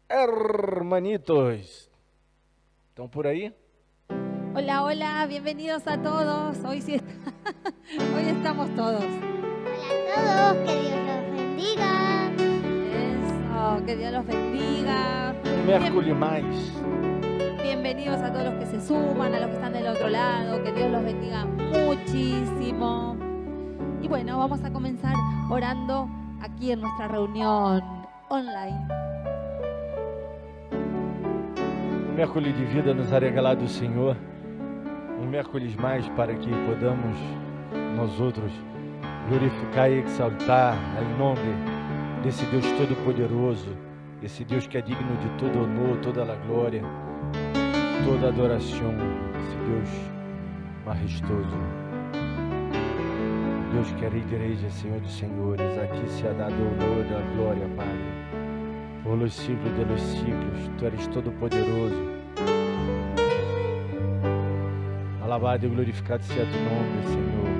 Hermanitos, ¿están por ahí? Hola, hola, bienvenidos a todos. Hoy estamos todos. Hola a todos, que Dios los bendiga. Eso, que Dios los bendiga. Mercúrio mais. Bienvenidos a todos los que se suman, a los que están del otro lado. Que Dios los bendiga muchísimo. Y bueno, vamos a comenzar orando aquí en nuestra reunión online. Mercúrio de vida nos ha regalado o Senhor, Mercúrio mais para que podamos nós outros glorificar e exaltar o nome desse Deus Todo-Poderoso, esse Deus que é digno de todo honor, toda a glória, toda adoração, esse Deus majestoso. Deus que é Rei de Reis, Senhor dos Senhores, aqui se ha dado o honor e a glória, Padre. Por los siglos de los siglos, Tu eres todo-poderoso. Alabado e glorificado seja Tu nome, Senhor.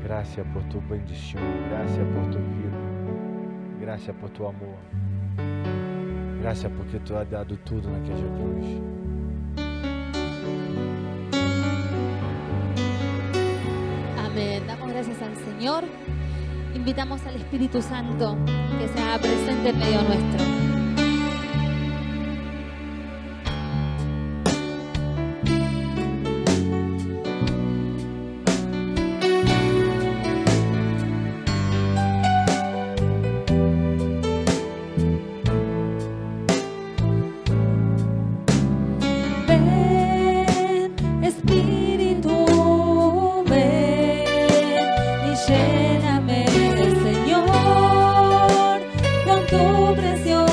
Graças por Tu bendição, graças por Tu vida, graças por Tu amor. Graças porque Tu has dado tudo naquela cruz. Amén. Damos gracias al Señor. Invitamos al Espíritu Santo que se haga presente en medio nuestro. Ven, Espíritu, ven y lléname, Señor, con tu preciosa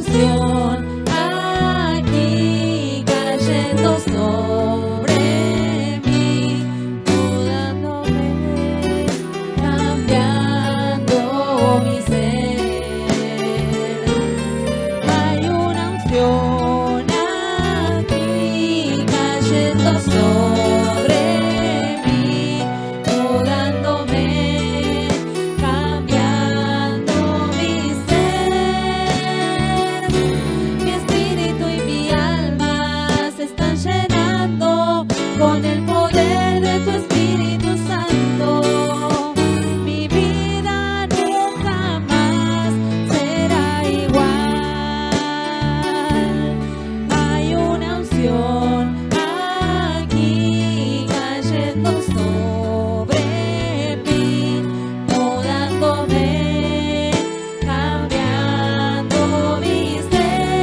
unción aquí cayendo sobre mí, mudándome, cambiando mi ser. Hay una unción aquí cayendo sobre mí, mudándome, cambiando mi ser. Mi espíritu y mi alma se están llenando con el poder de tu Espíritu Santo. Mi vida nunca más será igual. Hay una unción aquí cayendo sobre mí, mudándome, cambiando mi ser.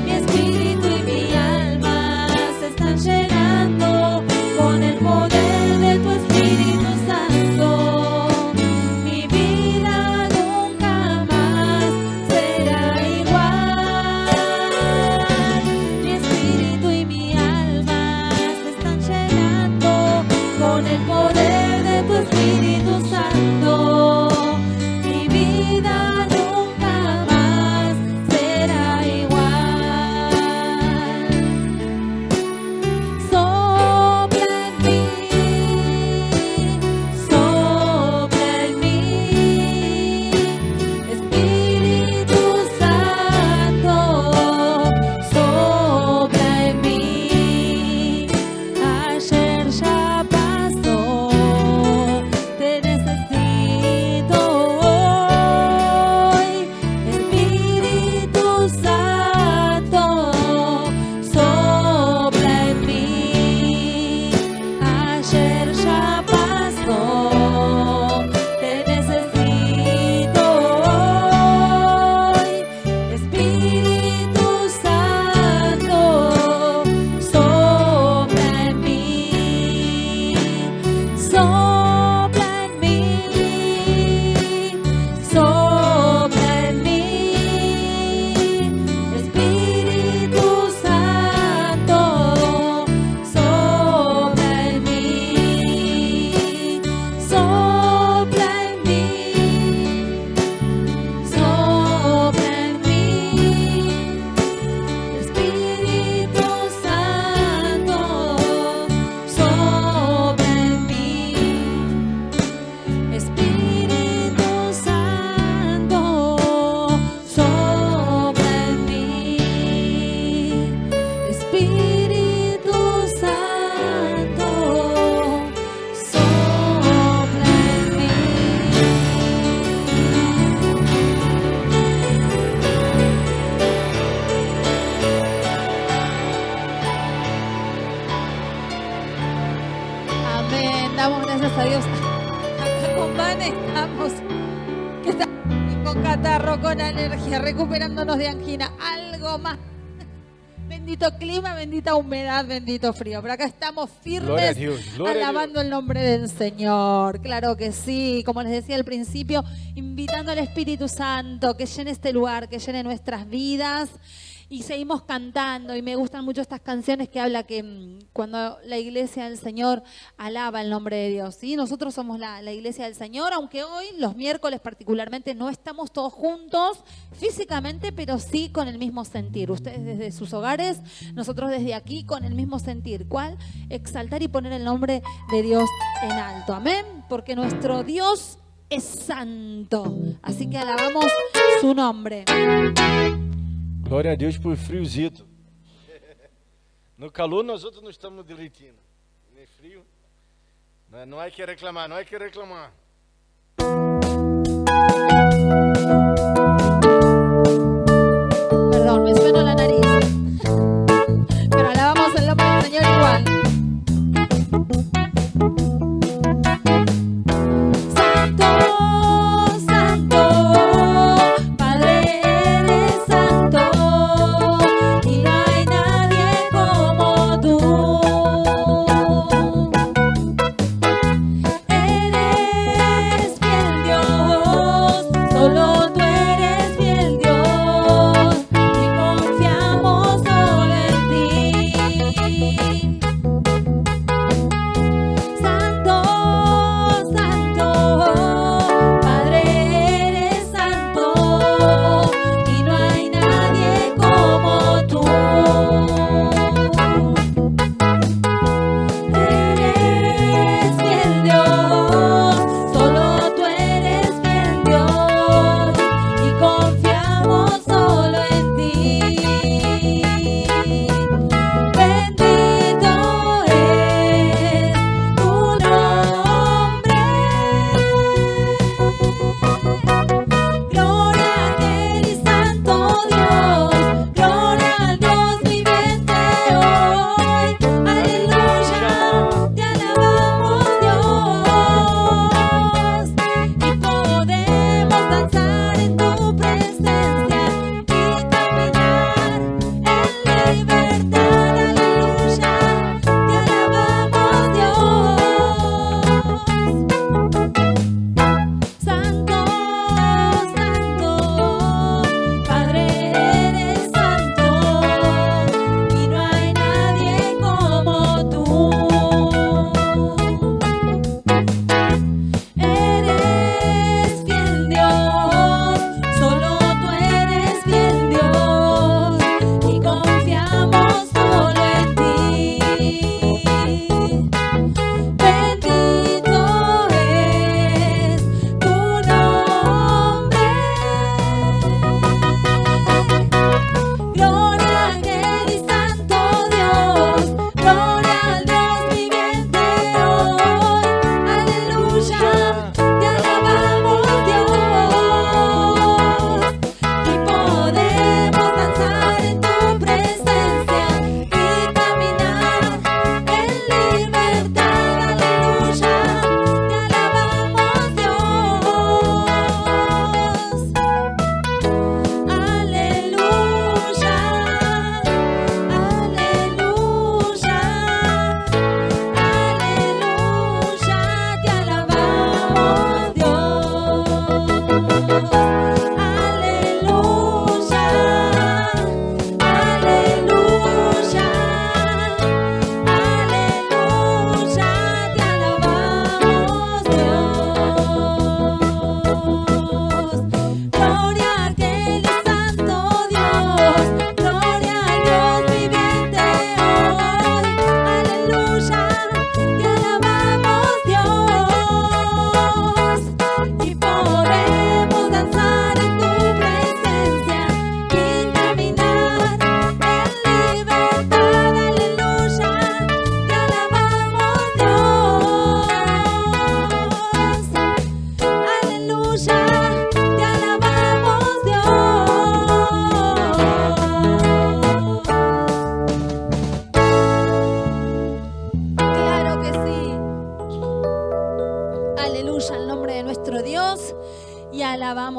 Mi espíritu y mi alma se están llenando con el poder de tu Espíritu Santo. Mi vida nunca más será igual. Mi espíritu y mi alma se están llenando con el poder de tu Espíritu Santo. Mi vida nunca más será igual. Sopla en mí, Espíritu Santo, sopla en mí. Ayer ya pasó, te necesito hoy. Espíritu Santo, sopla en mí. Ayer ya pasó, te necesito hoy. Espíritu Santo, sopla en mí. Sopla en mí, sopla en mí. Espíritu Santo, sopla en mí. Sopla en mí, sopla en mí. Espíritu Santo, sopla en mí. Espíritu Santo, sopla en mí. Espíritu Santo, sopla en mí. Amén. Damos gracias a Dios. Acá con Vane estamos, que está con catarro, con alergia, recuperándonos de angina. Algo más. Bendito clima, bendita humedad, bendito frío. Pero acá estamos Gloria a firmes, Dios, gloria a alabando el nombre del Señor. Claro que sí. Como les decía al principio, invitando al Espíritu Santo que llene este lugar, que llene nuestras vidas. Y seguimos cantando, y me gustan mucho estas canciones que habla que cuando la iglesia del Señor alaba el nombre de Dios, ¿sí? Nosotros somos la iglesia del Señor, aunque hoy, los miércoles particularmente, no estamos todos juntos físicamente, pero sí con el mismo sentir. Ustedes desde sus hogares, nosotros desde aquí con el mismo sentir. ¿Cuál? Exaltar y poner el nombre de Dios en alto. Amén. Porque nuestro Dios es santo. Así que alabamos su nombre. Glória a Deus por friozito. No calor nós outros não estamos derretindo. Nem frio. Não há que reclamar, não há que reclamar. Perdón, me suena la nariz. Pero alabamos el nombre del Señor igual. Eres fiel Dios.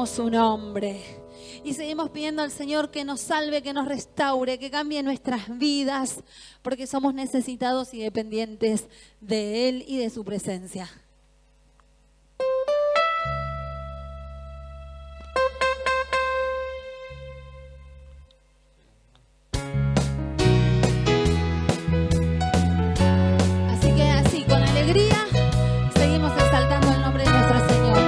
bendecimos su nombre. Y seguimos pidiendo al Señor que nos salve, que nos restaure, que cambie nuestras vidas, porque somos necesitados y dependientes de Él y de su presencia. Así que así, con alegría, seguimos exaltando el nombre de nuestro Señor.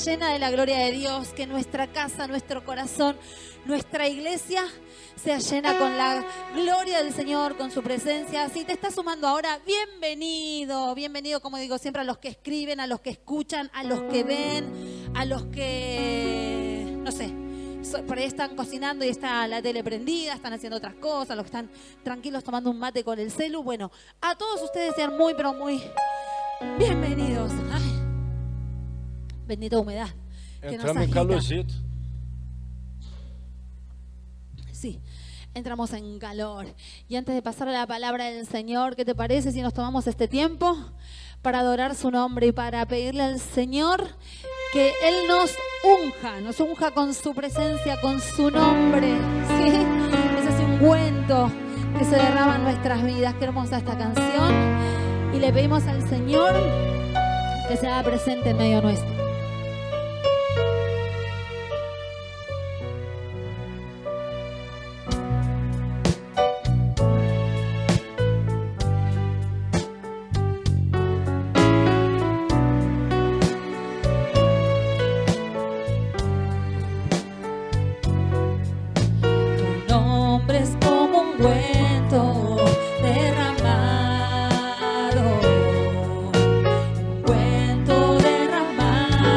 Llena de la gloria de Dios, que nuestra casa, nuestro corazón, nuestra iglesia sea llena con la gloria del Señor, con su presencia. Si te estás sumando ahora, bienvenido, bienvenido, como digo siempre, a los que escriben, a los que escuchan, a los que ven, a los que, no sé, por ahí están cocinando y está la tele prendida, están haciendo otras cosas, los que están tranquilos tomando un mate con el celu. Bueno, a todos ustedes sean muy, pero muy bienvenidos. Ay. Bendita humedad. Entramos en calorcito. Sí, entramos en calor. Y antes de pasar a la palabra del Señor, ¿qué te parece si nos tomamos este tiempo para adorar su nombre y para pedirle al Señor que Él nos unja con su presencia, con su nombre? ¿Sí? Es ese ungüento que se derrama en nuestras vidas. Qué hermosa esta canción. Y le pedimos al Señor que se haga presente en medio nuestro. Derramado, un cuento derramado.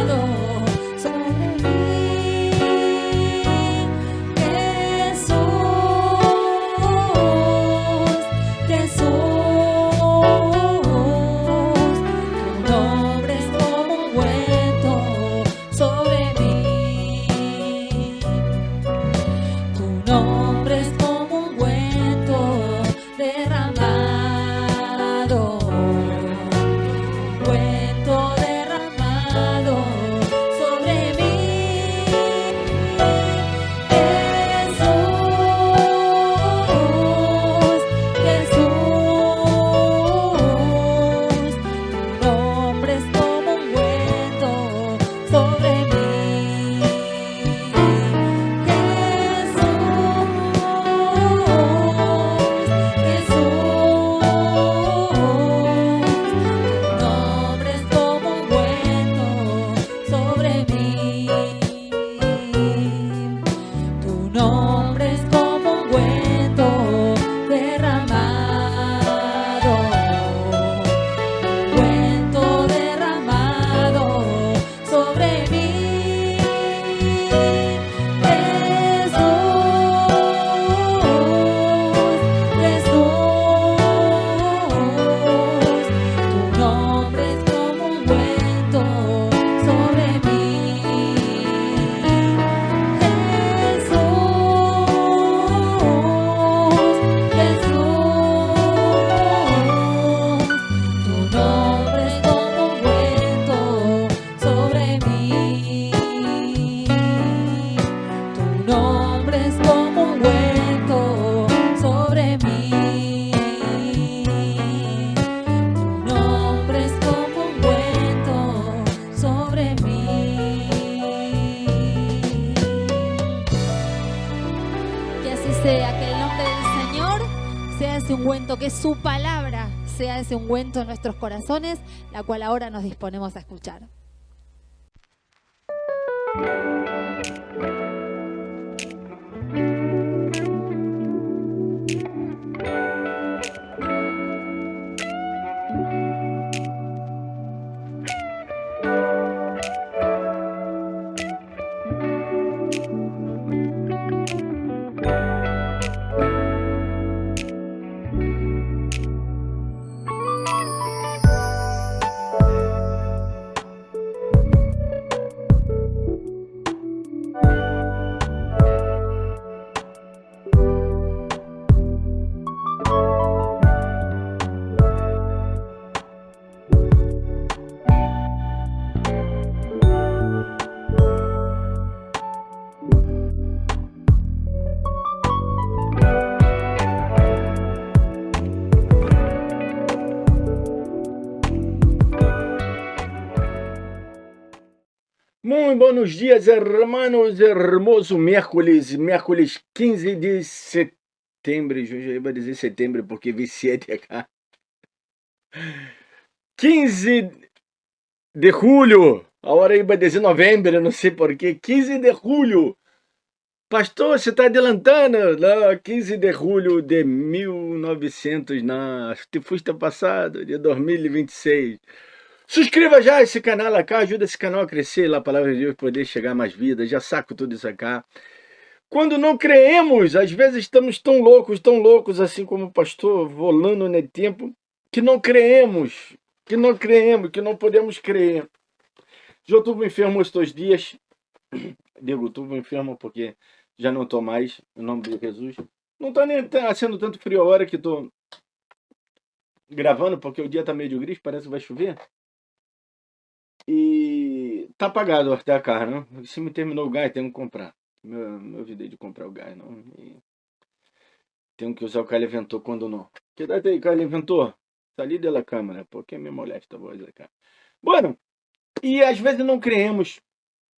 ungüento, que su palabra sea ese ungüento en nuestros corazones, la cual ahora nos disponemos a escuchar. Muy buenos días, hermanos, hermoso miércoles 15 de setembro, eu já ia dizer setembro porque vi 7 acá. 15 de julho, agora ia dizer novembro, não sei porquê, 15 de julho. Pastor, você está adelantando, lá, 15 de julho de 1900, não, te fuiste passado, de 2026. Subscreva já esse canal aqui, ajuda esse canal a crescer, lá a palavra de Deus poder chegar a mais vidas, já saco tudo isso aqui. Quando não creemos, às vezes estamos tão loucos, assim como o pastor, volando no tempo, que não creemos, que não podemos crer. Já estou enfermo estes dias, digo, estou enfermo porque já não estou mais, em nome de Jesus. Não está nem sendo tanto frio a hora que estou gravando, porque o dia está meio gris, parece que vai chover. E tá apagado até a carne, não? Se me terminou o gás, tenho que comprar. Meu vídeo de comprar o gás, não. E tenho que usar o Caliventor quando não. Que dá aí, Caliventor? Salí da câmera, porque me molesta a voz da cara. Bueno, e às vezes não creemos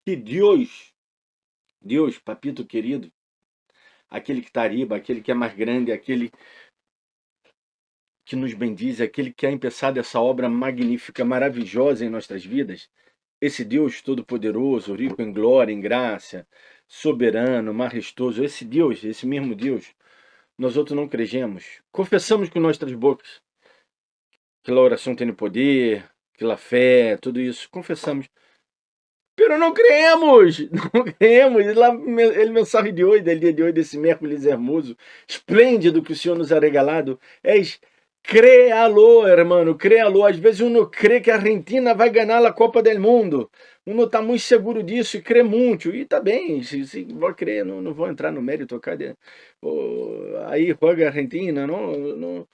que Deus, papito querido, aquele que está arriba, aquele que é mais grande, aquele que nos bendiz, aquele que ha empeçado essa obra magnífica, maravilhosa em nossas vidas, esse Deus todo-poderoso, rico em glória, em graça, soberano, majestoso, esse Deus, esse mesmo Deus, nós outros não cremos. Confessamos com nossas bocas que a oração tem poder, que a fé, tudo isso, confessamos. Pero não creemos, não creemos. Lá, ele mensagem de hoje, do dia de hoje, desse miércoles hermoso, esplêndido que o Senhor nos ha regalado, é créalo, hermano, créalo. Às vezes uno crê que a Argentina vai ganhar a Copa do Mundo. Uno está muito seguro disso e crê muito. E tá bem, se vou crer, não vou entrar no mérito. Cadê? Aí joga a Argentina, não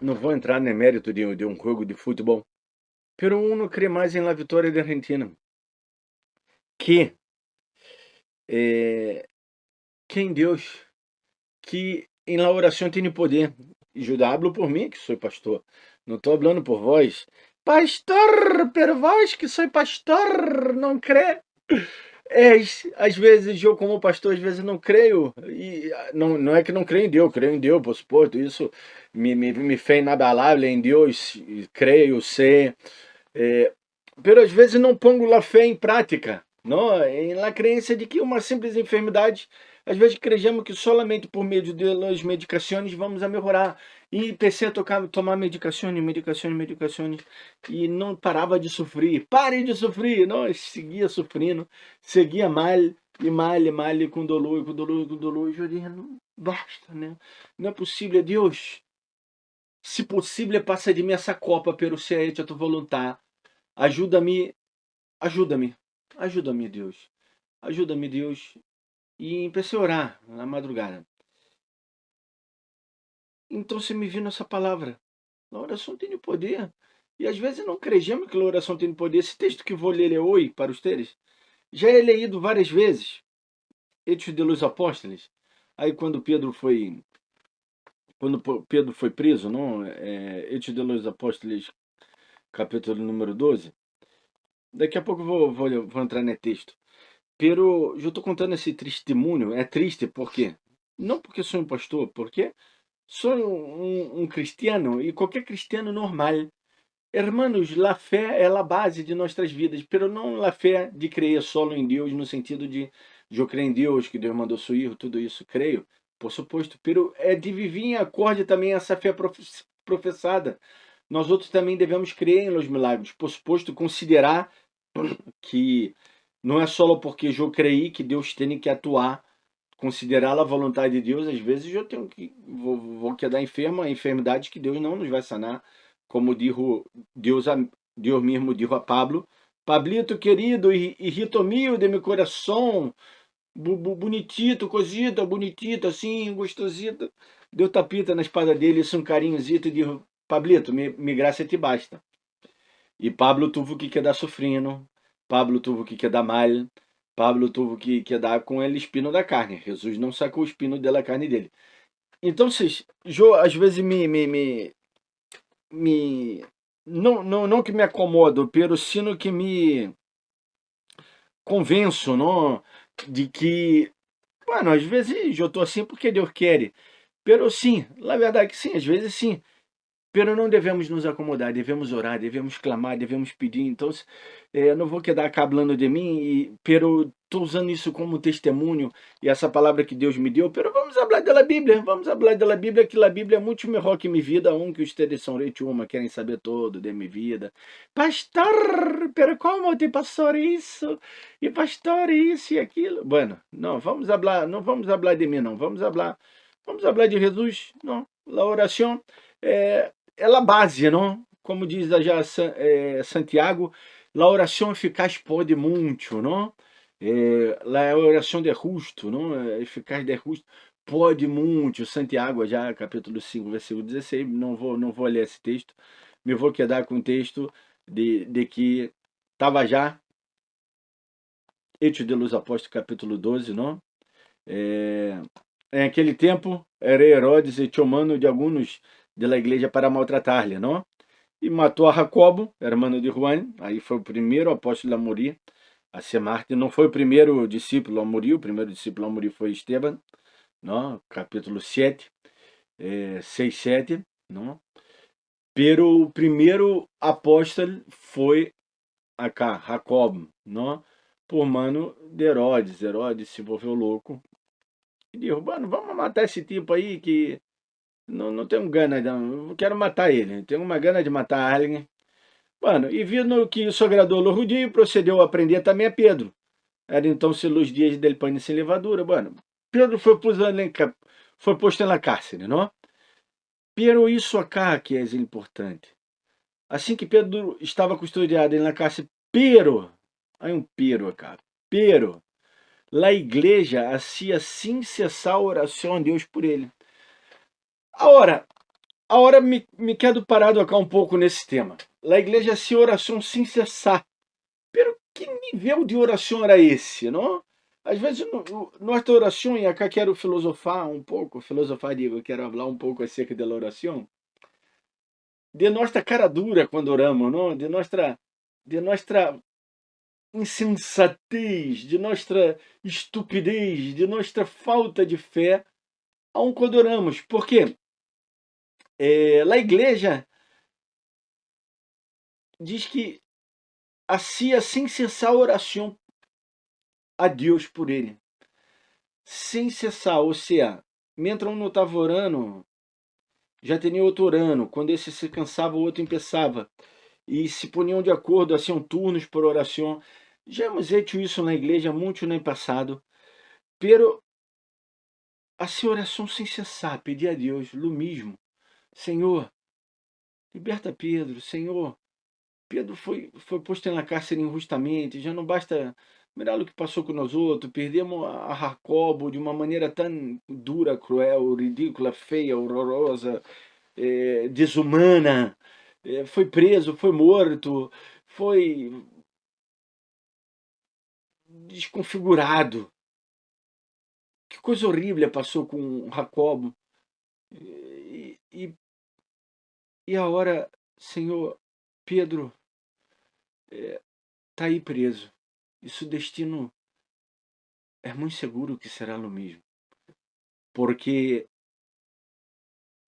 vou entrar no mérito de um jogo de futebol. Pero uno crê mais em la vitória da Argentina. Que em Deus, que em la oração tem poder. E eu hablo por mim, que sou pastor. Não estou falando por vós. Pastor, pero vós que sou pastor, não crê. Às vezes eu como pastor, às vezes não creio. E não é que não creio em Deus, por suposto. Isso me fez inabalável em Deus. Creio, sei. Pero às vezes não pongo a fé em prática. Não, em la crença de que uma simples enfermidade, às vezes cremos que solamente por meio das medicações vamos a melhorar. E comecei a tomar medicações, e não parava de sofrer. Pare de sofrer! Não, seguia sofrendo, seguia mal, com dolor. Eu disse, não basta, né? Não é possível, Deus. Se possível, passa de mim essa copa, pelo ser hecho a tua vontade. Ajuda-me, Deus. Ajuda-me, Deus. E comecei a orar na madrugada. Então você me viu nessa palavra. A oração tem poder. E às vezes não cremos que a oração tem poder. Esse texto que vou ler hoje para vocês, já é lido várias vezes. Hechos de los Apóstolos. Aí quando Pedro foi preso, não? Hechos de los Apóstolos, capítulo número 12. Daqui a pouco vou entrar no texto. Pero eu estou contando esse testemunho. É triste porque Não porque sou um pastor, porque sou um cristiano e qualquer cristiano normal. Hermanos, la fé é a base de nossas vidas, pero não la fé de crer solo em Deus, no sentido de eu creio em Deus, que Deus mandou seu Filho, tudo isso, creio, por suposto, pero é de viver em acorde também essa fé professada. Nós outros também devemos crer em los milagres, por suposto, considerar que não é só porque eu creí que Deus tem que atuar, considerar a vontade de Deus. Às vezes eu tenho que vou quedar enfermo, a enfermidade que Deus não nos vai sanar, como dijo Deus mesmo dijo a Pablo: Pablito querido, hijito mío de meu coração, bonitito, cosita, bonitito, assim, gostosito. Deu tapita na espada dele, isso um carinhozito, e dijo: Pablito, mi graça te basta. E Pablo tuvo que quedar sofrendo, Pablo tuvo que quedar mal, Pablo tuvo que quedar com ele espinho da carne. Jesus não sacou o espinho da carne dele. Então, eu às vezes não que me acomodo, pero sino que me convenço, não, de que, bueno, às vezes eu tô assim porque Deus quer, pero sim, na verdade que sim, às vezes sim. Pero não devemos nos acomodar, devemos orar, devemos clamar, devemos pedir. Então, não vou quedar cablando de mim, pero estou usando isso como testemunho, e essa palavra que Deus me deu, pero vamos falar da Bíblia, que a Bíblia é muito melhor que minha vida, que ustedes são uma, querem saber todo de minha vida. Pastor, pero como te passou isso? E pastor, isso e aquilo? Bueno, não vamos falar de mim, não, vamos falar de Jesus, não, a oração é a base, não? Como diz já Santiago, a oração eficaz pode muito, não? A oração de justo, não? Eficaz de justo pode muito. Santiago, já capítulo 5, versículo 16, não vou ler esse texto, me vou quedar com o texto de que estava já Hechos de los Apóstolos, capítulo 12, não? Em aquele tempo, era Herodes echó mano de alguns de la igreja para maltratar-lhe, não? E matou a Jacobo, hermano de Juan. Aí foi o primeiro apóstolo a morir, a ser mártir. Não foi o primeiro discípulo a morir, o primeiro discípulo a morir foi Esteban, não? Capítulo 7, 6, 7, não? Pero o primeiro apóstolo foi acá, Jacobo, não? Por mano de Herodes. Herodes se volveu louco e disse: mano, vamos matar esse tipo aí que não tenho gana, não. Eu quero matar ele. Tenho uma gana de matar alguém. Mano, e vendo que isso agradou o judio, procedeu a prender também a Pedro. Era então se os dias del pão sem levadura. Mano, Pedro foi posto na cárcere, não? Pero isso acá que é importante. Assim que Pedro estava custodiado na cárcere, pero, aí um pero acá, pero, a igreja hacía sem cessar oração a Deus por ele. Agora me quedo parado acá um pouco nesse tema. A igreja hacía oração sem cessar. Pero que nível de oração era esse, não? Às vezes, nossa oração, e acá quero filosofar um pouco, digo, quero falar um pouco acerca da oração, de nossa cara dura quando oramos, não? De nossa insensatez, de nossa estupidez, de nossa falta de fé, quando oramos. Porque a igreja diz que hacía sem cessar oração a Deus por ele. Sem cessar, ou seja, mentre um não estava orando, já tinha outro orando. Quando esse se cansava, o outro começava. E se poniam de acordo, assim, turnos por oração. Já hemos hecho isso na igreja muito no passado. Pero, assim, oração sem cessar, pedir a Deus, lo mesmo. Senhor, liberta Pedro. Senhor, Pedro foi posto na cárcere injustamente. Já não basta mirar o que passou com nós outros. Perdemos a Jacobo de uma maneira tão dura, cruel, ridícula, feia, horrorosa, desumana. Foi preso, foi morto, foi desconfigurado. Que coisa horrível passou com Jacobo. E agora, Senhor, Pedro está aí preso. E seu destino é muito seguro que será o mesmo. porque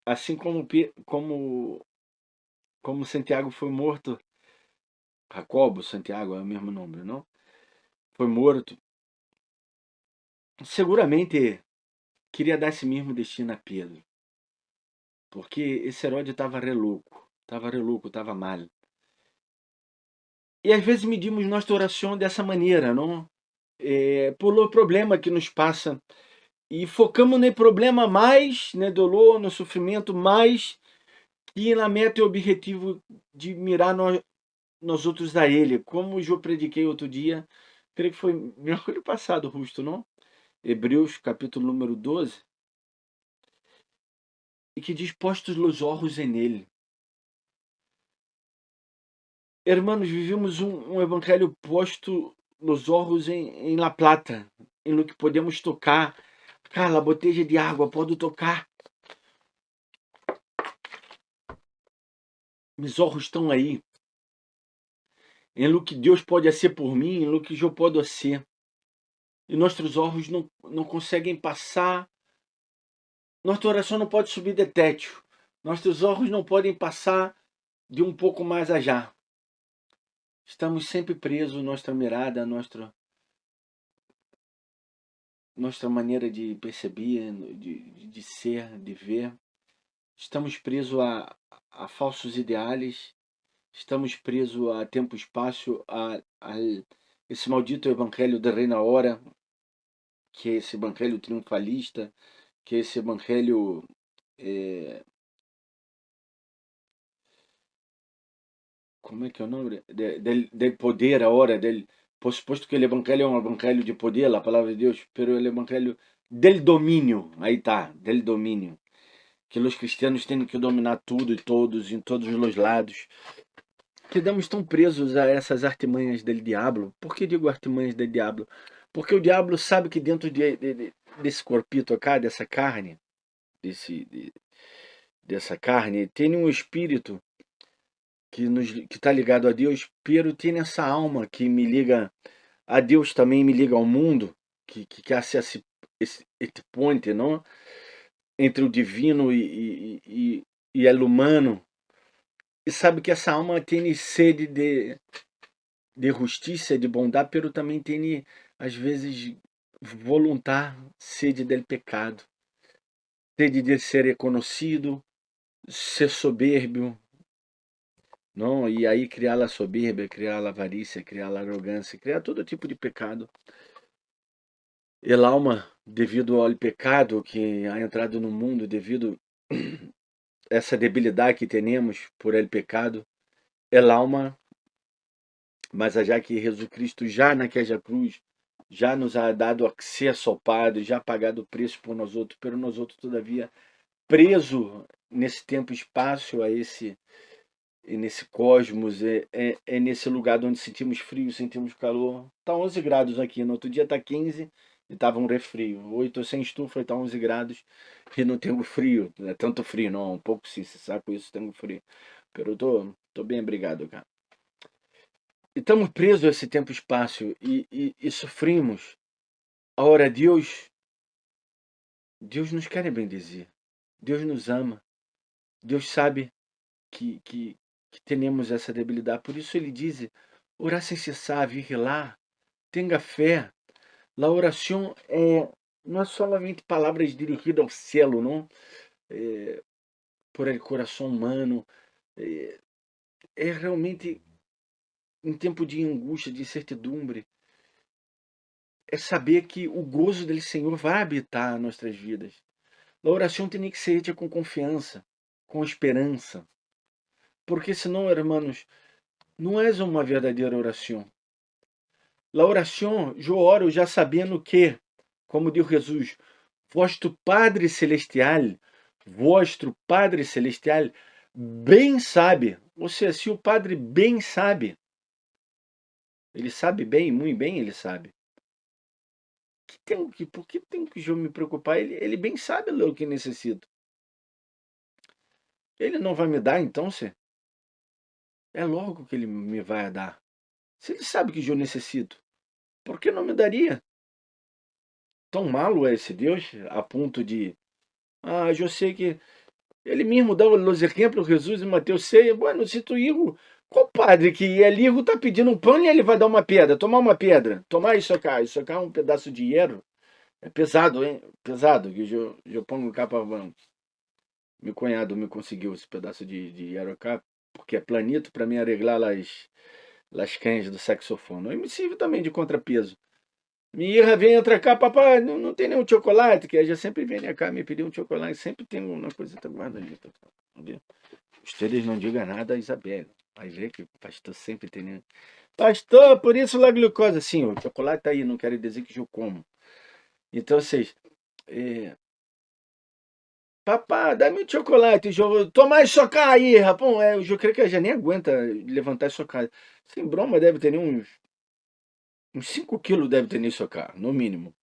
assim como Santiago foi morto, Jacobo, Santiago é o mesmo nome, não? Foi morto. Seguramente queria dar esse mesmo destino a Pedro, porque esse Herodes estava relouco, estava mal. E às vezes medimos nossa oração dessa maneira, não? Pelo problema que nos passa e focamos no problema mais, no dolor, no sofrimento mais, e na meta e objetivo de mirar nós outros a Ele. Como eu prediquei outro dia, creio que foi miércoles passado, justo, não? Hebreus, capítulo número 12, e que diz: postos os olhos nele. Hermanos, vivemos um evangelho posto nos olhos em La Plata, em lo que podemos tocar. Cara, a botella de água, pode tocar. Meus olhos estão aí. Em lo que Deus pode ser por mim, em lo que eu posso ser. E nossos olhos não conseguem passar. Nossa oração não pode subir de teto. Nossos olhos não podem passar de um pouco mais allá. Estamos sempre presos, nossa mirada, nossa maneira de perceber, de ser, de ver. Estamos presos a falsos ideais. Estamos presos a tempo e espaço, a esse maldito evangelho da reina hora, que é esse evangelho triunfalista, que é esse evangelho como é que é o nome? Del poder agora, por suposto que o evangelho é um evangelho de poder, a palavra de Deus, pero o evangelho del domínio, aí tá, del domínio, que os cristianos têm que dominar tudo e todos, em todos os lados. Quedamos tão presos a essas artimanhas del diabo. Por que digo artimanhas del diabo? Porque o diabo sabe que dentro desse corpito acá, dessa carne, dessa carne, tem um espírito que está ligado a Deus, pero tem essa alma que me liga a Deus, também me liga ao mundo, que acessa esse ponte, não? Entre o divino e o humano. E sabe que essa alma tem sede de justiça, de bondade, pero também tem, às vezes, voluntar, sede del pecado. Sede de ser reconhecido, ser soberbio, não? E aí criar a soberba, criar a avarícia, criar a arrogância, criar todo tipo de pecado. El alma, devido ao pecado que ha entrado no mundo, devido a essa debilidade que temos por el pecado, el alma, mas já que Jesus Cristo já naquela cruz já nos ha dado acesso ao Padre, já pagado o preço por nós outros, pero nós outros todavia preso nesse tempo e espaço, nesse cosmos, é nesse lugar onde sentimos frio, sentimos calor. Tá 11 graus aqui, no outro dia tá 15 e tava um refrio. Hoje tô sem estufa e tá 11 graus e não tenho frio, não é tanto frio não, um pouco sim, se sabe isso, tenho frio. Pero eu tô bem obrigado, cara. E estamos presos a esse tempo e espaço e sofrimos. Ora, Deus nos quer bendizer. Deus nos ama. Deus sabe que temos essa debilidade. Por isso ele diz, orar sem cessar, vigilar, tenha fé. A oração não é somente palavras dirigidas ao cielo, não? Por el coração humano. É realmente, em tempo de angústia, de incertidumbre, é saber que o gozo do Senhor vai habitar nossas vidas. A oração tem que ser hecha com confiança, com esperança. Porque senão, hermanos, não é uma verdadeira oração. A oração, eu oro já sabendo que, como diz Jesus, vosso Padre Celestial bem sabe. Ou seja, se o Padre bem sabe, ele sabe bem, muito bem ele sabe. Por que tenho que eu me preocupar? Ele bem sabe o que necessito. Ele não vai me dar, então, se é logo que ele me vai dar. Se ele sabe que eu necessito, por que não me daria? tão malo é esse Deus, a ponto de, eu sei que ele mesmo dá os exemplos, Jesus em Mateus 6, bueno, se tu hijo, qual padre que é hijo tá pedindo um pão e ele vai dar uma pedra, tomar uma pedra, tomar isso aqui é um pedaço de hierro, é pesado, hein, pesado, que eu pongo cá para meu cunhado me conseguiu esse pedaço de hierro cá, porque é planito para mim arreglar as cães do saxofone, e me serve também de contrapeso. Minha irmã vem entrar cá, papai, não tem nenhum chocolate, que ela já sempre vem cá me pedir um chocolate, sempre tem uma coisa tá guardada ali. Entendeu? Vocês não digam nada a Isabela. Vai ver que o pastor sempre tem. Né? Pastor, por isso lá a glucose, sim, o chocolate tá aí, não quero dizer que eu como. Então, vocês. Papai, dá-me um chocolate, toma isso cá aí, rapaz. Eu creio que ela já nem aguenta levantar isso cá. Sem broma, deve ter uns 5 quilos, deve ter nisso cá, no mínimo.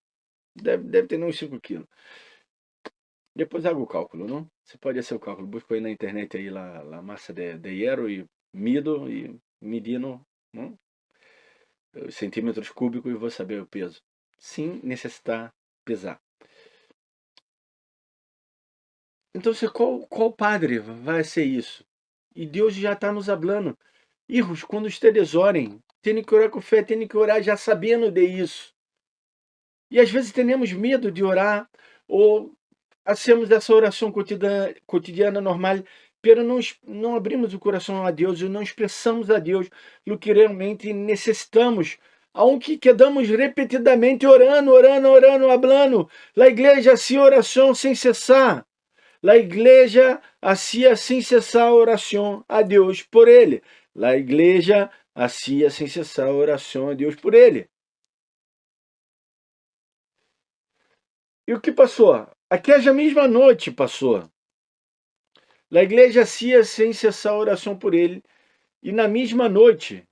Deve ter uns 5 quilos. Depois haga o cálculo, não? Você pode fazer o cálculo. Busca aí na internet aí a massa de hierro e mido e medindo, não? Os centímetros cúbicos e vou saber o peso. Sem necessitar pesar. Então, qual padre vai ser isso? E Deus já está nos hablando. Irmãos, quando ustedes orem, tem que orar com fé, tem que orar já sabendo de isso. E às vezes temos medo de orar, ou hacemos essa oração cotidiana normal, pero não abrimos o coração a Deus e não expressamos a Deus o que realmente necessitamos, aunque quedamos repetidamente orando, hablando. A igreja hacía oração sem cessar. A igreja hacía sem cessar oração a Deus por ele. A igreja hacía sem cessar oração a Deus por ele. E o que passou? Aquela mesma noite passou. A igreja hacía sem cessar oração por ele. E na mesma noite,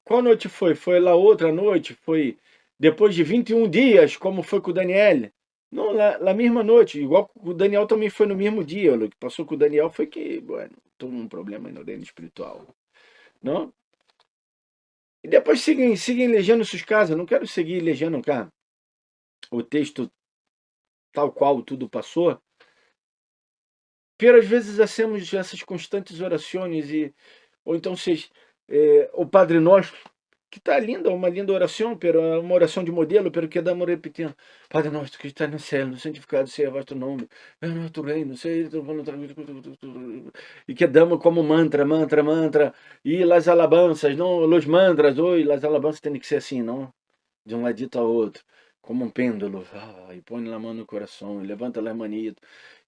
qual noite foi? Foi lá outra noite? Foi depois de 21 dias, como foi com o Daniel? Não, na mesma noite, igual o Daniel também foi no mesmo dia. O que passou com o Daniel foi que, bueno, teve um problema no reino espiritual. Não? E depois seguem legendo suas casas. Não quero seguir legendo cá o texto tal qual tudo passou. Pero às vezes hacemos essas constantes orações ou então o Padre Nosso, que está linda, uma linda oração, pero é uma oração de modelo, pero que estamos repetindo. Padre Nosso que está no céu, santificado seja o vosso nome, venha o vosso reino, e que damos como mantra, e as alabanças, não, os mantras, as alabanças tem que ser assim, não? De um ladito ao outro, como um pêndulo, e põe a mão no coração, e levanta as manias.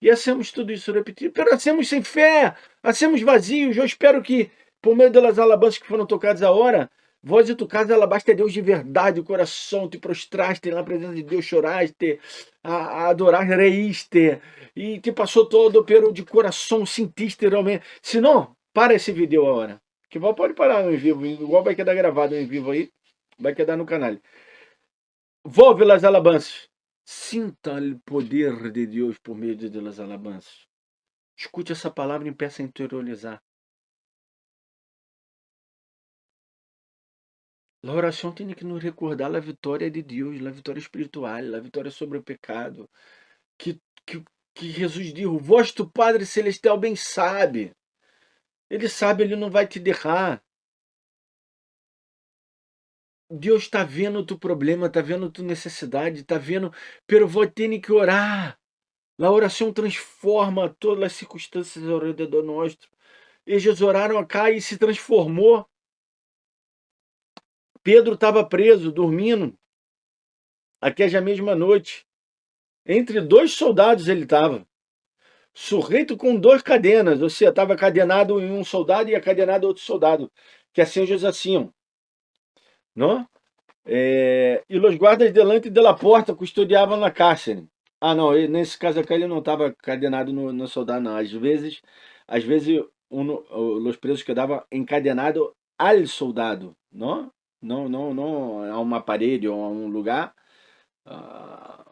E hacemos tudo isso repetido, pero hacemos sem fé, hacemos vazios. Eu espero que, por meio das alabanças que foram tocadas agora, vós e tu casa alabaste a Deus de verdade, o coração, te prostraste na presença de Deus, choraste, a adorar, reíste, e te passou todo, pero de coração, sentiste realmente. Se não, para esse vídeo agora, que pode parar no em vivo, igual vai quedar gravado em vivo aí, vai quedar no canal. Volve las alabanças. Sinta o poder de Deus por meio de las alabanças. Escute essa palavra e peça a interiorizar. A oração tem que nos recordar a vitória de Deus, a vitória espiritual, a vitória sobre o pecado. Que Jesus disse, vosso Padre Celestial bem sabe. Ele sabe, ele não vai te derrar. Deus está vendo o teu problema, está vendo a tua necessidade, está vendo, pero vou ter que orar. A oração transforma todas as circunstâncias ao redor nosso. Eles oraram acá e se transformou. Pedro estava preso, dormindo, aquela mesma noite. Entre 2 soldados ele estava. Sujeito com 2 cadenas, ou seja, estava cadenado em um soldado e cadenado em outro soldado, que assim eles haciam. Não? E os guardas delante da porta custodiavam na cárcere. Não, nesse caso aqui ele não estava cadenado no soldado, não. Às vezes os presos quedavam encadenados ao soldado, não a uma parede ou a um lugar.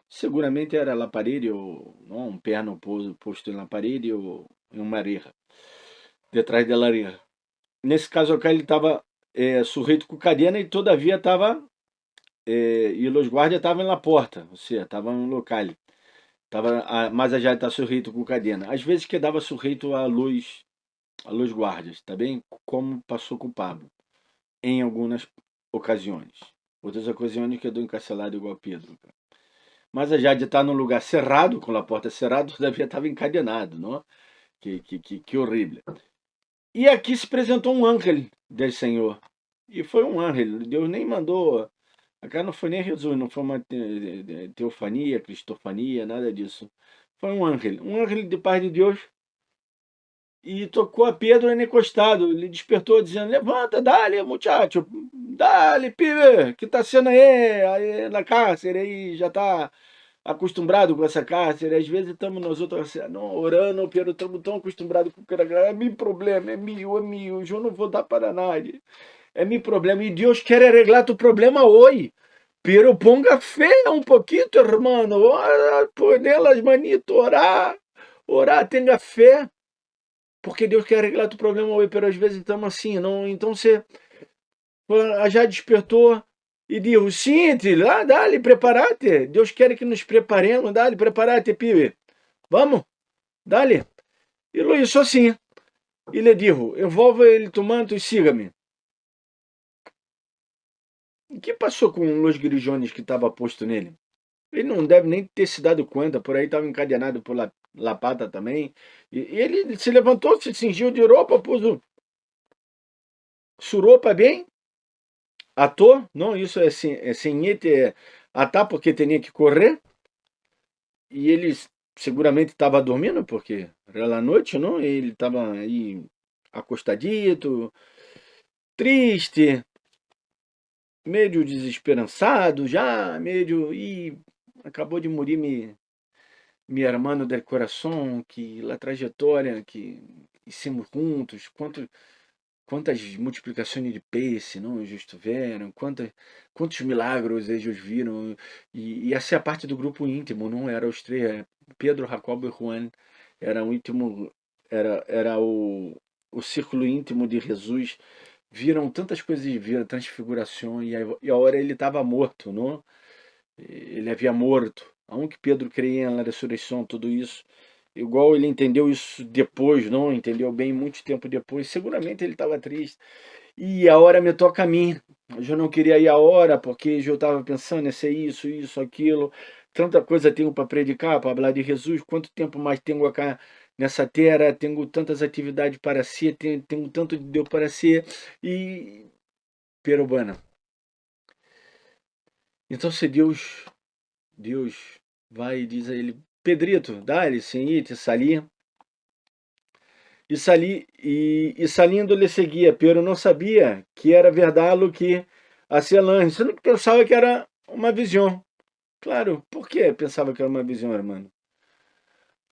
Seguramente era na parede, ou não, um perno posto na parede ou em uma reja, detrás da reja. Nesse caso aqui ele estava sujeito com cadena e todavia estava e os guardas estavam na porta, ou seja, estavam no local. Mas já está sujeito com cadena. Às vezes quedava sujeito a luz guardas, tá bem? Como passou com o Pablo, em algumas ocasiões. Outras ocasiões quedou encarcelado igual Pedro. Mas já de estar num lugar cerrado, com a porta cerrada, todavia estava encadenado, não? Que horrível. E aqui se apresentou um ángel do Senhor. E foi um ángel. Deus nem mandou. Acá não foi nem Jesus, não foi uma teofania, cristofania, nada disso. Foi um ángel de paz de Deus. E tocou a Pedro encostado. Ele despertou dizendo: levanta, dale, muchacho, dale, pibe, que está sendo aí na cárcere, aí já está acostumado com essa cárcere. Às vezes estamos nós outros assim, não, orando, Pedro, estamos tão acostumados com o cara. É meu problema, é meu, eu não vou dar para nada. É meu problema. E Deus quer arreglar tu problema hoje. Pero ponga fé um pouquinho, hermano. Ora, poner las manitos, orar, tenha fé. Porque Deus quer arreglar tu problema hoje. Pero às vezes estamos assim, não. Então você já despertou e diz: sim, lá, dá-lhe, preparate. Deus quer que nos preparemos, dá-lhe, preparate, pibe. Vamos, dá-lhe. E lo hizo assim. E lhe dijo: envolva ele tu manto e siga-me. O que passou com os grilhões que estava posto nele? Ele não deve nem ter se dado conta, por aí estava encadenado por la pata também. E ele se levantou, se cingiu de roupa, pôs sua roupa bem, atou, não, isso é ceñete, atar porque tinha que correr. E ele seguramente estava dormindo, porque era a noite, não? Ele estava aí acostadito, triste, meio desesperançado já, meio... E acabou de morir minha irmã del coração, que a trajetória que hicimos juntos, quantas multiplicações de peixe, não, justo tiveram, quantos milagros eles viram, e essa é a parte do grupo íntimo, não era os três, Pedro, Jacobo e Juan, era o íntimo, era o círculo íntimo de Jesus, viram tantas coisas, viram transfiguração, e a hora ele estava morto, não? Ele havia morto, aonde Pedro creia na ressurreição, tudo isso. Igual ele entendeu isso depois, não? Entendeu bem muito tempo depois. Seguramente ele estava triste. E a hora me toca a mim. Eu já não queria ir a hora, porque eu estava pensando em ser isso, aquilo. Tanta coisa tenho para predicar, para falar de Jesus. Quanto tempo mais tenho acá nessa terra? Tenho tantas atividades para ser, tenho tanto de Deus para ser. E... Perubana. Então se Deus vai e diz a ele: Pedrito, dá-lhe, senhite, sali. E salindo lhe seguia, pero não sabia que era verdade o que hacía lanche, sendo que pensava que era uma visão. Claro, por que pensava que era uma visão, irmão?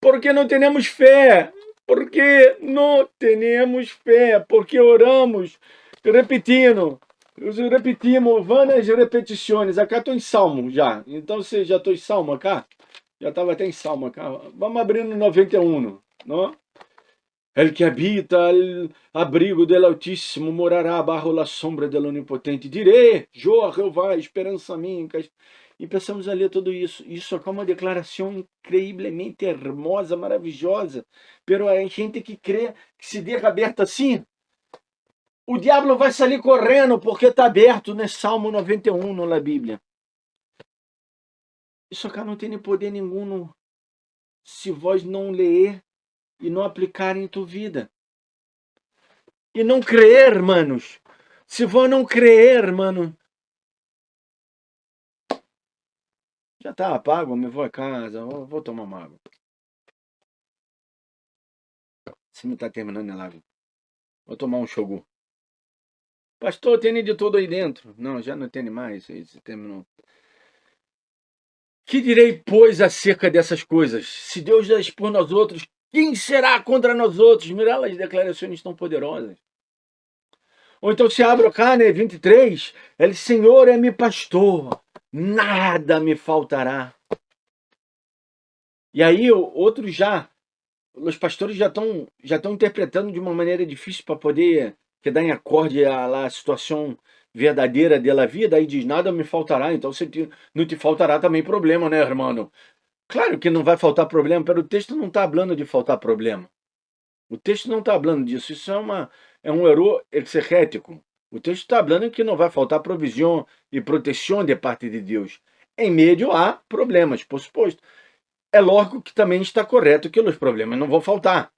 Porque não temos fé. Porque não temos fé. Porque oramos repetimos várias repetições. Acá estou em Salmo já. Então, se já estou em Salmo acá, já estava até em Salmo acá. Vamos abrir no 91, não? El que habita al abrigo del Altíssimo morará bajo la sombra del Onipotente. Direi, Jeová, esperança minha. E pensamos a ler tudo isso. Isso é uma declaração incrivelmente hermosa, maravilhosa. Pero a gente que crê, que se deixa aberta assim, o diabo vai sair correndo porque está aberto nesse Salmo 91 na Bíblia. Isso acá não tem poder nenhum se vós não ler e não aplicar em tua vida. E não crer, manos. Se vós não crer, mano. Já tá apago, me vou a casa, vou tomar uma água. Se não tá terminando a live. Vou tomar um shogu. Pastor, tem de tudo aí dentro. Não, já não tem mais. Isso terminou. Que direi, pois, acerca dessas coisas? Se Deus já expor nós outros, quem será contra nós outros? Mirá as declarações tão poderosas. Ou então se abre cá, né, 23, ele, Senhor é meu pastor, nada me faltará. E aí outros os pastores já estão interpretando de uma maneira difícil para poder quedar em acorde a situação verdadeira dela vida, aí diz, nada me faltará, então não te faltará também problema, né, irmão? Claro que não vai faltar problema, pero o texto não está falando de faltar problema. O texto não está falando disso, isso é um erro exegético. O texto está falando que não vai faltar provisão e proteção de parte de Deus. Em meio a problemas, por suposto. É lógico que também está correto que os problemas não vão faltar.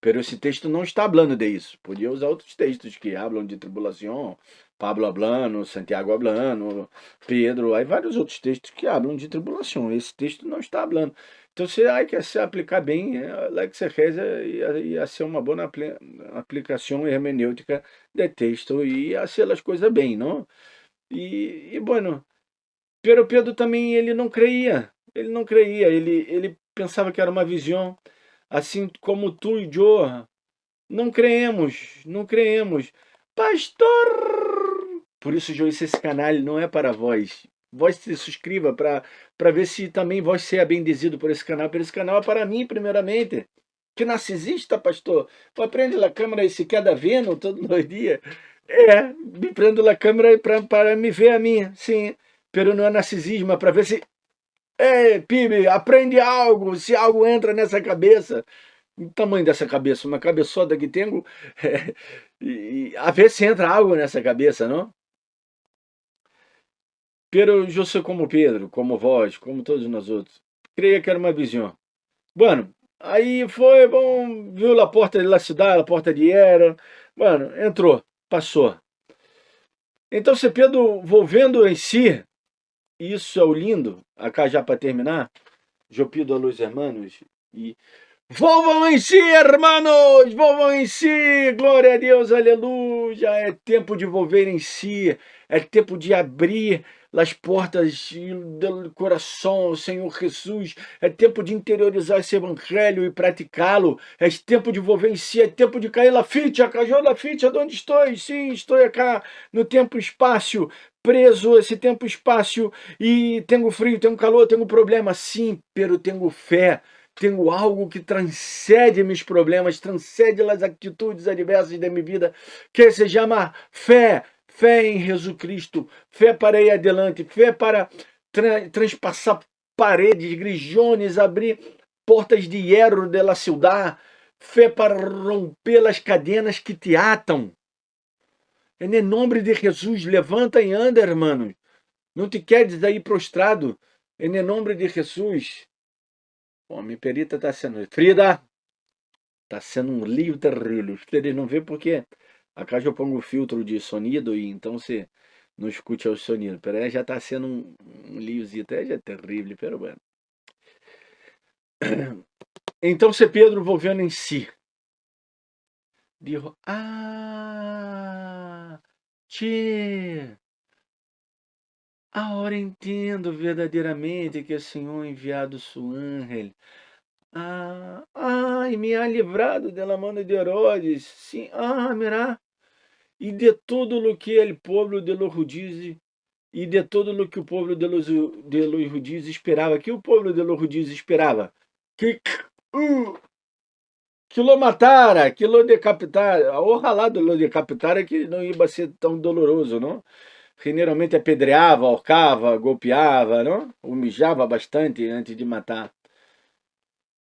Pero esse texto não está falando de isso. Podia usar outros textos que falam de tribulação, Pablo hablando, Santiago hablando, Pedro, aí vários outros textos que falam de tribulação. Esse texto não está falando. Então, se quer se aplicar bem, a exegese ia ser uma boa aplicação hermenêutica de texto e ia ser as coisas bem, não? Bueno, pero Pedro também ele não creia. Ele não creia, ele pensava que era uma visão, assim como tu e eu. Não creemos, não creemos. Pastor! Por isso, Joyce, esse canal não é para vós. Vós se inscreva para ver se também vós seja bendizido por esse canal. Por esse canal é para mim, primeiramente. Que narcisista, pastor? Pô, prende a câmera e se queda vendo todos os dias. Me prendo a câmera para me ver a mim, sim. Pero não é narcisismo, é para ver se... Pibe, aprende algo, se algo entra nessa cabeça. O tamanho dessa cabeça, uma cabeçoda que tenho, a ver se entra algo nessa cabeça, não? Pero eu sou como Pedro, como vós, como todos nós outros. Creia que era uma visão. Bueno, aí foi, bom, viu a porta da cidade, a porta de Era. Bueno, entrou, passou. Então, se Pedro volvendo em si, isso é o lindo, acá já para terminar, eu pido a los hermanos e volvam em si, hermanos! Volvam em si! Glória a Deus, aleluia! É tempo de volver em si, é tempo de abrir as portas do coração, Senhor Jesus. É tempo de interiorizar esse evangelho e praticá-lo. É tempo de volver em si, é tempo de cair la ficha, caiu la ficha, de onde estou? Sim, estou acá no tempo e espaço, preso esse tempo e espaço, e tenho frio, tenho calor, tenho problema. Sim, pero tenho fé. Tenho algo que transcende meus problemas, transcende as atitudes adversas da minha vida, que se chama fé. Fé em Jesus Cristo, fé para ir adelante, fé para transpassar paredes, grijones, abrir portas de hierro da cidade, fé para romper as cadenas que te atam. Em nome de Jesus, levanta e anda, irmão. Não te quedes aí prostrado. Em nome de Jesus. Bom, minha perita está sendo... Frida, está sendo um lío terrível. Vocês não vê porque acá eu pongo o filtro de sonido e então você não escute o sonido. Pero já está sendo um líozinho, até já é terrível, pero bueno. Então, se Pedro volvendo em si, dijo, agora entendo verdadeiramente que o Senhor enviado seu ángel. E me ha livrado da mão de Herodes. Sim, mira. E de todo o que o povo de los judíos, e de todo o que o povo de los judíos esperava. Que o povo de los judíos esperava? Que lo matara, que lo decapitara. Ojalá lo decapitara, que não ia ser tão doloroso, não? Generalmente apedreava, ahorcava, golpeava, não? Humilhava bastante antes de matar.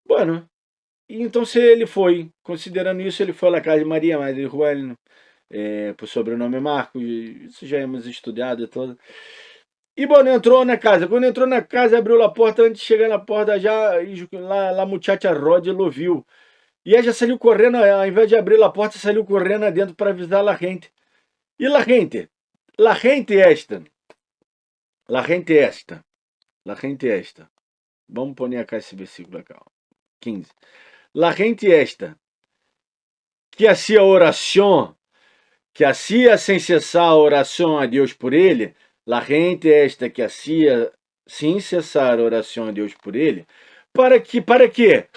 Bueno, então se ele foi, considerando isso, ele foi à casa de Maria, Madre de Juan, por sobrenome Marcos, isso já hemos estudado e tudo. E bueno, entrou na casa. Quando entrou na casa, abriu a porta, antes de chegar na porta já, lá a muchacha Rod lo viu. E ela já saiu correndo, ao invés de abrir a porta, saiu correndo dentro para avisar a gente. E a gente esta. Vamos pôr acá esse versículo acá, 15. La gente esta, que hacía oração, que hacía sem cessar a oração a Deus por ele, la gente esta que hacía sem cessar a oração a Deus por ele, para quê?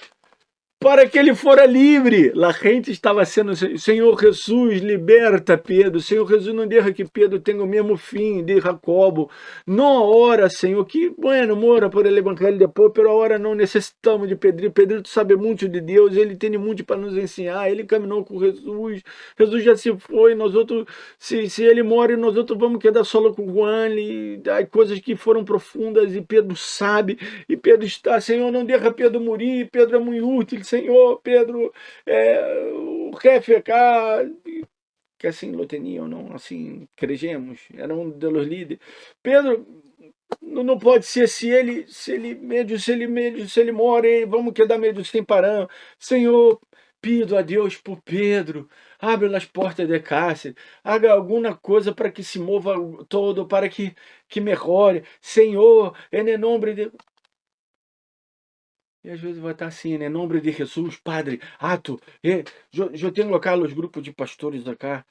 para que ele fora livre. A gente estava sendo, Senhor Jesus, liberta Pedro. Senhor Jesus, não deixa que Pedro tenha o mesmo fim de Jacobo. Não ora, Senhor, que, bueno, mora por ele evangelho depois, pero agora não necessitamos de Pedro. Pedro sabe muito de Deus, ele tem muito para nos ensinar, ele caminhou com Jesus, Jesus já se foi, nós outros, se ele morre, nós outros vamos quedar solo com Juan, e há coisas que foram profundas, e Pedro sabe, e Pedro está, Senhor, não deixa Pedro morrer, Pedro é muito útil, Senhor, Pedro, o jefe cá, que assim lo teniam, não, assim, crejemos, era um dos líderes. Pedro, não pode ser, se ele morre, vamos quedar meio sem parar. Senhor, pido a Deus por Pedro, abre as portas de cárcere, haga alguma coisa para que se mova todo, para que melhore. Senhor, em nome de... E às vezes vai estar assim, em nome de Jesus, Padre, ato. Eu tenho local os grupos de pastores acá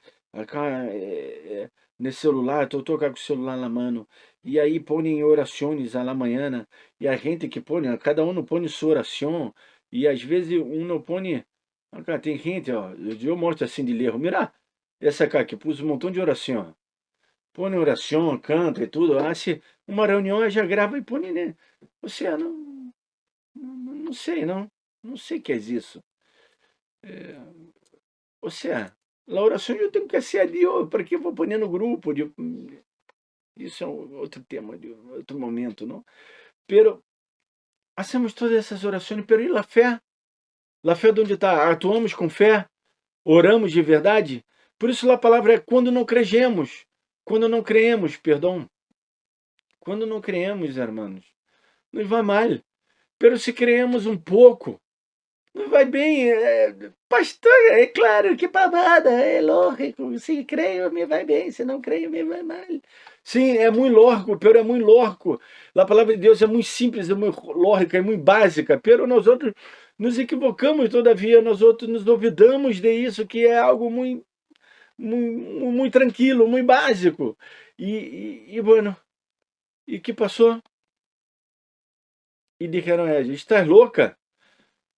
nesse celular, estou com o celular na mão, e aí põem orações à la manhã, e a gente que põe, cada um põe sua oração, e às vezes um não põe, acá tem gente, ó, eu mostro assim de ler, mira, essa cá que pus um montão de oração, põe oração, canta e tudo, se uma reunião já grava e põe, né? Você não sei, não sei o que é isso. Ou seja, a oração eu tenho que ser ali, para que eu vou pôr no grupo. Isso é outro tema, de outro momento, não? Pero, hacemos todas essas orações, pero e a fé? A fé de onde está? Atuamos com fé? Oramos de verdade? Por isso a palavra é quando não cremos. Quando não creemos, perdão. Quando não creemos, irmãos, nos vai mal. Pero se creemos um pouco, não vai bem, pastor, é claro que babada, é lógico, se creio me vai bem, se não creio me vai mal. Sim, é muito lógico, pero é muito lógico. A palavra de Deus é muito simples, é muito lógica, é muito básica, pero nós outros nos equivocamos todavia, nós outros nos duvidamos de isso, que é algo muito, muito, muito tranquilo, muito básico. Bueno, e que passou? E disseram, estás louca?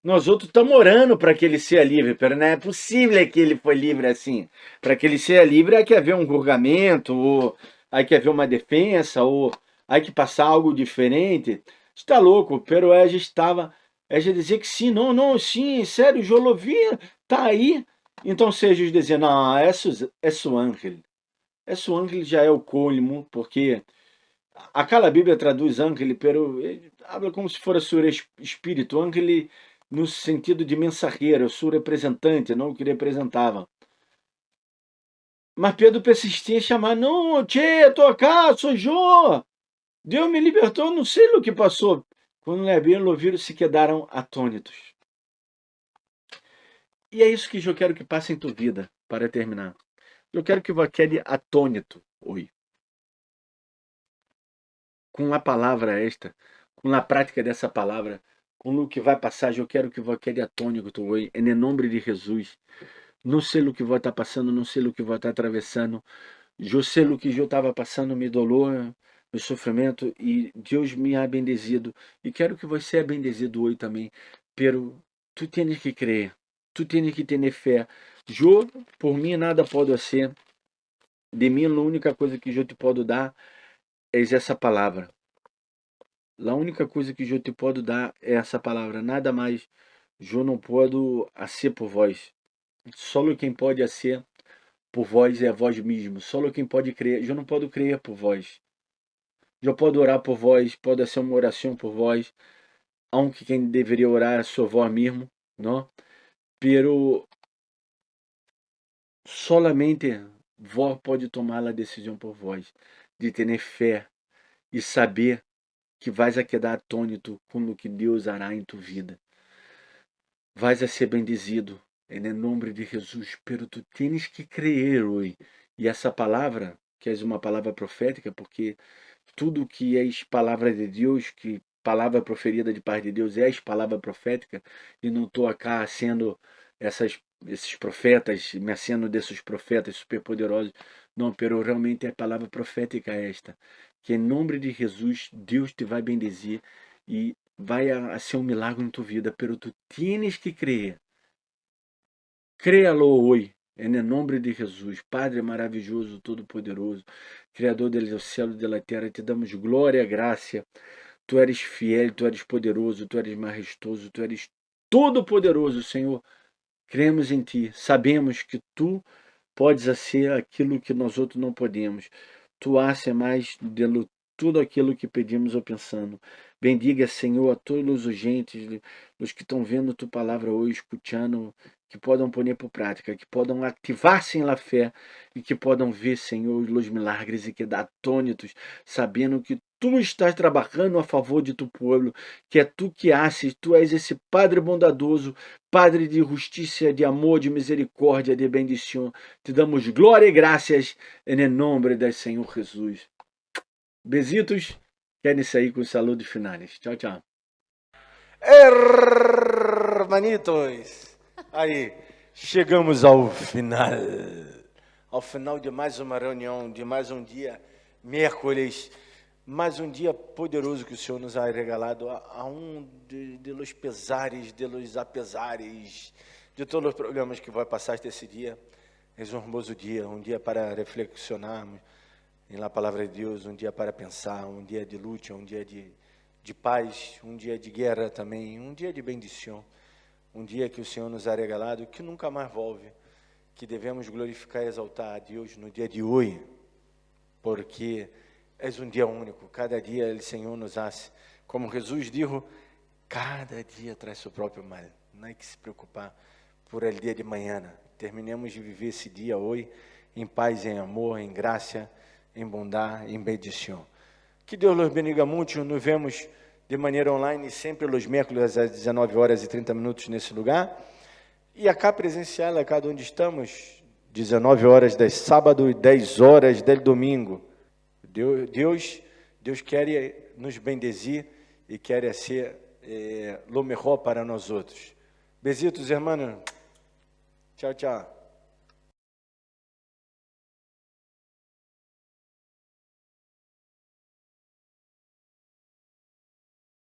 Nós outros estamos orando para que ele seja livre, pero não é possível que ele foi livre assim. Para que ele seja livre, há que haver um julgamento, ou há que haver uma defesa, ou há que passar algo diferente. Está louco, pero ela estava, ela dizia que sim, não, sim, sério, eu lo vi, está aí. Então seja dizendo, não, é su ángel. É su ángel já é o colmo, porque aquela Bíblia traduz ángel, pero habla como se fosse seu espírito, ángel no sentido de mensageiro, seu representante, não o que representava. Mas Pedro persistia em chamar, não, tchê, estou aqui, sou Jô. Deus me libertou, não sei o que passou. Quando le ouviram, se quedaram atônitos. E é isso que eu quero que passe em tua vida, para terminar. Eu quero que você quede atônito hoje. Com a palavra esta, com a prática dessa palavra, com o que vai passar, eu quero que você quede atônito hoje, em nome de Jesus. Não sei o que vai estar passando, não sei o que vai estar atravessando. Eu sei o que eu estava passando, me dolor, meu sofrimento, e Deus me ha bendezido. E quero que você seja bendezido hoje também. Pero tu tens que crer, tu tens que ter fé. Eu, por mim, nada pode ser. De mim, a única coisa que eu te posso dar é essa palavra. A única coisa que eu te posso dar é essa palavra. Nada mais. Eu não posso ser por vós. Só quem pode ser por vós é vós mesmo. Só quem pode crer. Eu não posso crer por vós. Eu posso orar por vós. Pode ser uma oração por vós. Aunque quem deveria orar é sua vós mesmo. Não? Pero solamente vós pode tomar a decisão por vós. De ter fé. E saber que vais a quedar atônito com o que Deus hará em tua vida. Vais a ser bendizido em nome de Jesus, pero tu tens que crer hoje. E essa palavra, que é uma palavra profética, porque tudo que é palavra de Deus, que palavra proferida de parte de Deus é palavra profética, e não estou acá sendo esses profetas, me sendo desses profetas superpoderosos, não, pero realmente é palavra profética esta, que em nome de Jesus, Deus te vai bendizer, e vai a ser um milagre em tu vida, pero tu tienes que creer. Créalo hoy, en el nombre de Jesus. Padre maravilhoso, todo-poderoso, Criador do céu e da terra, te damos glória e graça. Tu eres fiel, tu eres poderoso, tu eres majestoso, tu eres todo-poderoso, Senhor. Cremos em ti, sabemos que tu podes ser aquilo que nós outros não podemos. Tu haces mais de tudo aquilo que pedimos ou pensando. Bendiga, Senhor, a todos os gentes, os que estão vendo tua palavra hoje, escutando, que podem pôr por prática, que podem ativar-se na fé e que podem ver, Senhor, os milagres e quedar atônitos, sabendo que tu estás trabalhando a favor de tu povo, que é tu que haces, tu és esse Padre bondadoso, Padre de justiça, de amor, de misericórdia, de bendição. Te damos glória e graças em nome do Senhor Jesus. Besitos, querem sair com saludos finais. Tchau, tchau. Hermanitos, aí, chegamos ao final de mais uma reunião, de mais um dia, miércoles, mais um dia poderoso que o Senhor nos ha regalado, a de los pesares, de los apesares, de todos os problemas que vai passar desse dia. É um hermoso dia, um dia para reflexionarmos na palavra de Deus, um dia para pensar, um dia de luta, um dia de paz, um dia de guerra também, um dia de bendição, um dia que o Senhor nos ha regalado, que nunca mais volve, que devemos glorificar e exaltar a Deus no dia de hoje, porque é um dia único, cada dia o Senhor nos hace, como Jesus disse, cada dia traz seu próprio mal, não é que se preocupar por el dia de manhã, terminemos de viver esse dia hoje, em paz, em amor, em graça, em bondade, em bendição. Que Deus nos bendiga muito, nos vemos de maneira online, sempre aos miércoles às 19h30 nesse lugar, e acá presencial, acá onde estamos, 19h de sábado e 10h de domingo. Deus quer nos bendezer e quer ser lo melhor para nós outros. Besitos, irmãos. Tchau, tchau.